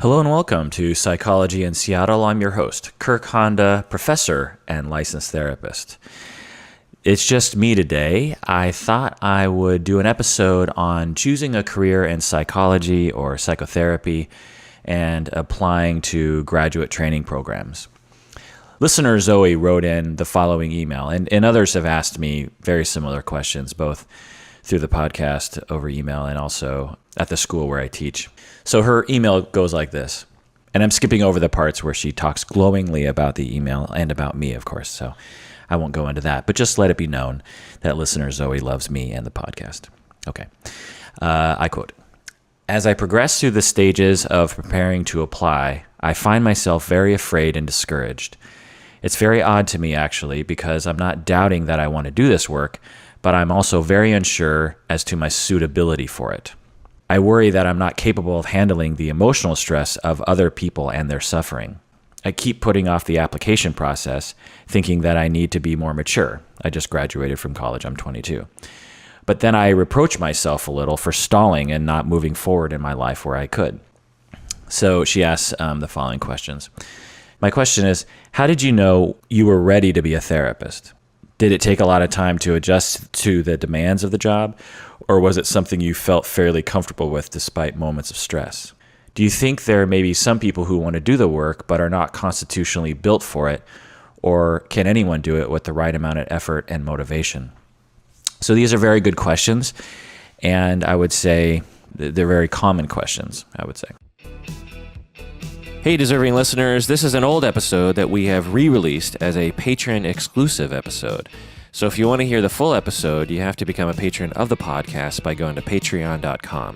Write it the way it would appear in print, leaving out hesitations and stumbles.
Hello and welcome to Psychology in Seattle. I'm your host, Kirk Honda, professor and licensed therapist. It's just me today. I thought I would do an episode on choosing a career in psychology or psychotherapy and applying to graduate training programs. Listener Zoe wrote in the following email, and others have asked me very similar questions, both through the podcast over email and also at the school where I teach. So her email goes like this, and I'm skipping over the parts where she talks glowingly about the email and about me, of course, so I won't go into that, but just let it be known that listener Zoe loves me and the podcast. Okay, I quote, "As I progress through the stages of preparing to apply, I find myself very afraid and discouraged. It's very odd to me, actually, because I'm not doubting that I want to do this work, but I'm also very unsure as to my suitability for it. I worry that I'm not capable of handling the emotional stress of other people and their suffering. I keep putting off the application process, thinking that I need to be more mature. I just graduated from college, I'm 22. But then I reproach myself a little for stalling and not moving forward in my life where I could." So she asks the following questions. My question is, how did you know you were ready to be a therapist? Did it take a lot of time to adjust to the demands of the job, or was it something you felt fairly comfortable with despite moments of stress? Do you think there may be some people who want to do the work but are not constitutionally built for it, or can anyone do it with the right amount of effort and motivation? So these are very good questions, and I would say they're very common questions, I would say. Hey, deserving listeners, this is an old episode that we have re-released as a patron-exclusive episode. So if you want to hear the full episode, you have to become a patron of the podcast by going to patreon.com.